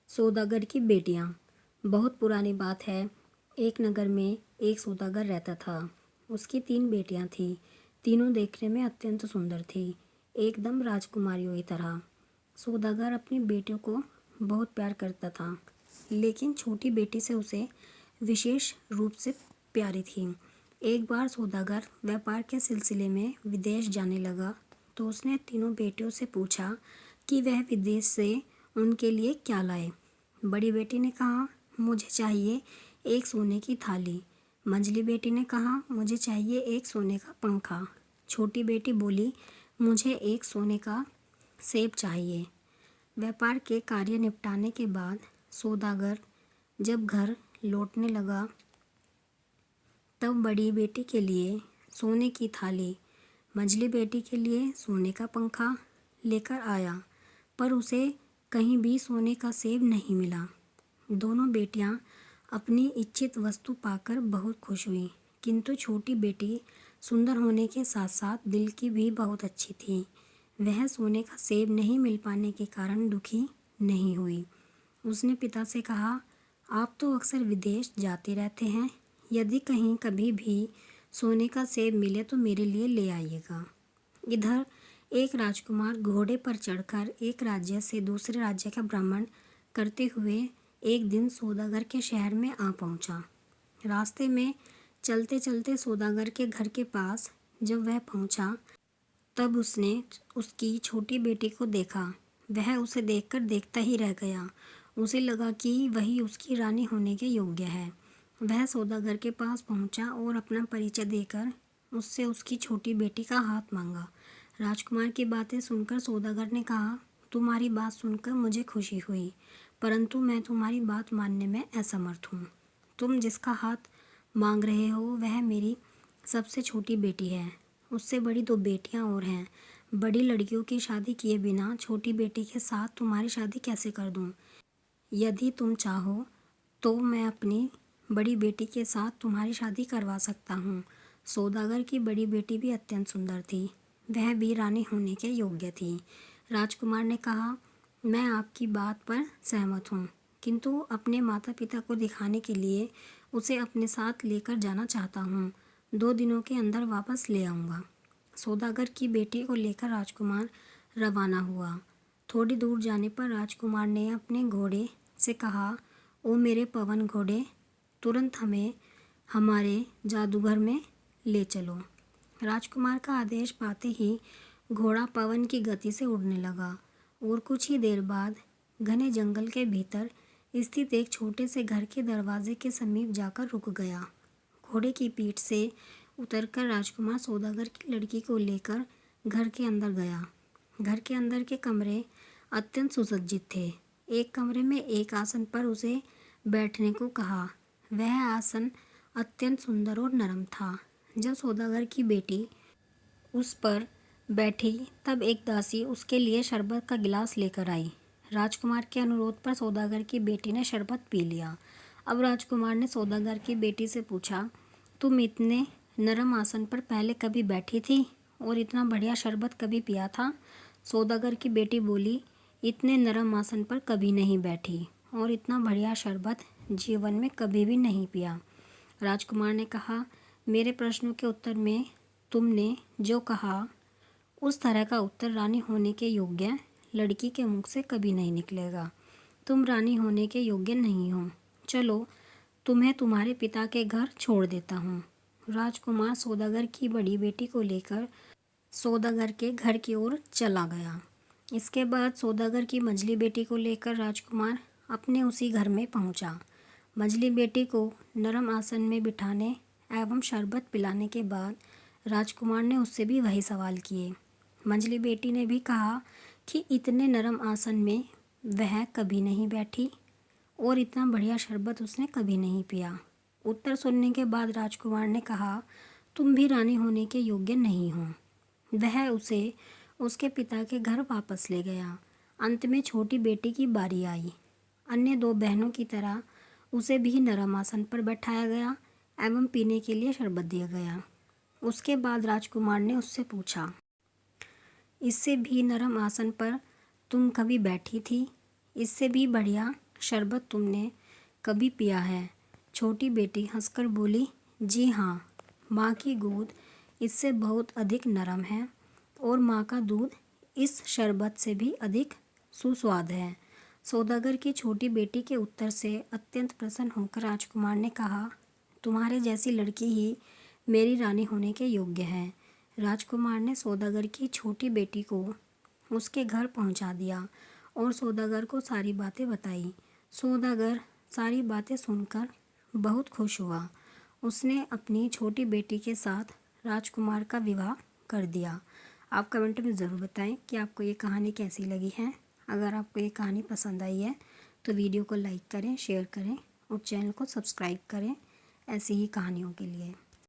सौदागर की बेटियां। बहुत पुरानी बात है। एक नगर में एक सौदागर रहता था। उसकी 3 बेटियां थीं। तीनों देखने में अत्यंत सुंदर थी, एकदम राजकुमारियों की तरह। सौदागर अपनी बेटियों को बहुत प्यार करता था, लेकिन छोटी बेटी से उसे विशेष रूप से प्यारी थी। एक बार सौदागर व्यापार के सिलसिले में विदेश जाने लगा, तो उसने तीनों बेटियों से पूछा कि वह विदेश से उनके लिए क्या लाए। बड़ी बेटी ने कहा, मुझे चाहिए एक सोने की थाली। मंझली बेटी ने कहा, मुझे चाहिए एक सोने का पंखा। छोटी बेटी बोली, मुझे एक सोने का सेब चाहिए। व्यापार के कार्य निपटाने के बाद सौदागर जब घर लौटने लगा, तब बड़ी बेटी के लिए सोने की थाली, मंझली बेटी के लिए सोने का पंखा लेकर आया, पर उसे कहीं भी सोने का सेब नहीं मिला। दोनों बेटियां अपनी इच्छित वस्तु पाकर बहुत खुश हुईं, किंतु छोटी बेटी सुंदर होने के साथ साथ दिल की भी बहुत अच्छी थी। वह सोने का सेब नहीं मिल पाने के कारण दुखी नहीं हुई। उसने पिता से कहा, आप तो अक्सर विदेश जाते रहते हैं, यदि कहीं कभी भी सोने का सेब मिले तो मेरे लिए ले आइएगा। इधर एक राजकुमार घोड़े पर चढ़कर एक राज्य से दूसरे राज्य का भ्रमण करते हुए एक दिन सौदागर के शहर में आ पहुंचा। रास्ते में चलते चलते सौदागर के घर के पास जब वह पहुंचा, तब उसने उसकी छोटी बेटी को देखा। वह उसे देखकर देखता ही रह गया। उसे लगा कि वही उसकी रानी होने के योग्य है। वह सौदागर के पास पहुंचा और अपना परिचय देकर उससे उसकी छोटी बेटी का हाथ मांगा। राजकुमार की बातें सुनकर सौदागर ने कहा, तुम्हारी बात सुनकर मुझे खुशी हुई, परंतु मैं तुम्हारी बात मानने में असमर्थ हूँ। तुम जिसका हाथ मांग रहे हो वह मेरी सबसे छोटी बेटी है। उससे बड़ी 2 बेटियां और हैं। बड़ी लड़कियों की शादी किए बिना छोटी बेटी के साथ तुम्हारी शादी कैसे कर दूँ? यदि तुम चाहो तो मैं अपनी बड़ी बेटी के साथ तुम्हारी शादी करवा सकता हूँ। सौदागर की बड़ी बेटी भी अत्यंत सुंदर थी। वह भी रानी होने के योग्य थी। राजकुमार ने कहा, मैं आपकी बात पर सहमत हूँ, किंतु अपने माता पिता को दिखाने के लिए उसे अपने साथ लेकर जाना चाहता हूँ। 2 दिनों के अंदर वापस ले आऊँगा। सौदागर की बेटी को लेकर राजकुमार रवाना हुआ। थोड़ी दूर जाने पर राजकुमार ने अपने घोड़े से कहा, ओ मेरे पवन घोड़े, तुरंत हमें हमारे जादूगर में ले चलो। राजकुमार का आदेश पाते ही घोड़ा पवन की गति से उड़ने लगा और कुछ ही देर बाद घने जंगल के भीतर स्थित एक छोटे से घर के दरवाजे के समीप जाकर रुक गया। घोड़े की पीठ से उतरकर राजकुमार सौदागर की लड़की को लेकर घर के अंदर गया। घर के अंदर के कमरे अत्यंत सुसज्जित थे। एक कमरे में एक आसन पर उसे बैठने को कहा। वह आसन अत्यंत सुंदर और नरम था। जब सौदागर की बेटी उस पर बैठी, तब एक दासी उसके लिए शरबत का गिलास लेकर आई। राजकुमार के अनुरोध पर सौदागर की बेटी ने शरबत पी लिया। अब राजकुमार ने सौदागर की बेटी से पूछा, तुम इतने नरम आसन पर पहले कभी बैठी थी और इतना बढ़िया शरबत कभी पिया था? सौदागर की बेटी बोली, इतने नरम आसन पर कभी नहीं बैठी और इतना बढ़िया शरबत जीवन में कभी भी नहीं पिया। राजकुमार ने कहा, मेरे प्रश्नों के उत्तर में तुमने जो कहा उस तरह का उत्तर रानी होने के योग्य लड़की के मुख से कभी नहीं निकलेगा। तुम रानी होने के योग्य नहीं हो। चलो, तुम्हें तुम्हारे पिता के घर छोड़ देता हूँ। राजकुमार सौदागर की बड़ी बेटी को लेकर सौदागर के घर की ओर चला गया। इसके बाद सौदागर की मंझली बेटी को लेकर राजकुमार अपने उसी घर में पहुँचा। मंझली बेटी को नरम आसन में बिठाने एवं शरबत पिलाने के बाद राजकुमार ने उससे भी वही सवाल किए। मंझली बेटी ने भी कहा कि इतने नरम आसन में वह कभी नहीं बैठी और इतना बढ़िया शरबत उसने कभी नहीं पिया। उत्तर सुनने के बाद राजकुमार ने कहा, तुम भी रानी होने के योग्य नहीं हो। वह उसे उसके पिता के घर वापस ले गया। अंत में छोटी बेटी की बारी आई। अन्य 2 बहनों की तरह उसे भी नरम आसन पर बैठाया गया एवं पीने के लिए शरबत दिया गया। उसके बाद राजकुमार ने उससे पूछा, इससे भी नरम आसन पर तुम कभी बैठी थी? इससे भी बढ़िया शरबत तुमने कभी पिया है? छोटी बेटी हंसकर बोली, जी हाँ, माँ की गोद इससे बहुत अधिक नरम है और माँ का दूध इस शरबत से भी अधिक सुस्वाद है। सौदागर की छोटी बेटी के उत्तर से अत्यंत प्रसन्न होकर राजकुमार ने कहा, तुम्हारे जैसी लड़की ही मेरी रानी होने के योग्य है। राजकुमार ने सौदागर की छोटी बेटी को उसके घर पहुंचा दिया और सौदागर को सारी बातें बताई। सौदागर सारी बातें सुनकर बहुत खुश हुआ। उसने अपनी छोटी बेटी के साथ राजकुमार का विवाह कर दिया। आप कमेंट में ज़रूर बताएं कि आपको ये कहानी कैसी लगी है। अगर आपको ये कहानी पसंद आई है तो वीडियो को लाइक करें, शेयर करें और चैनल को सब्सक्राइब करें ऐसी ही कहानियों के लिए।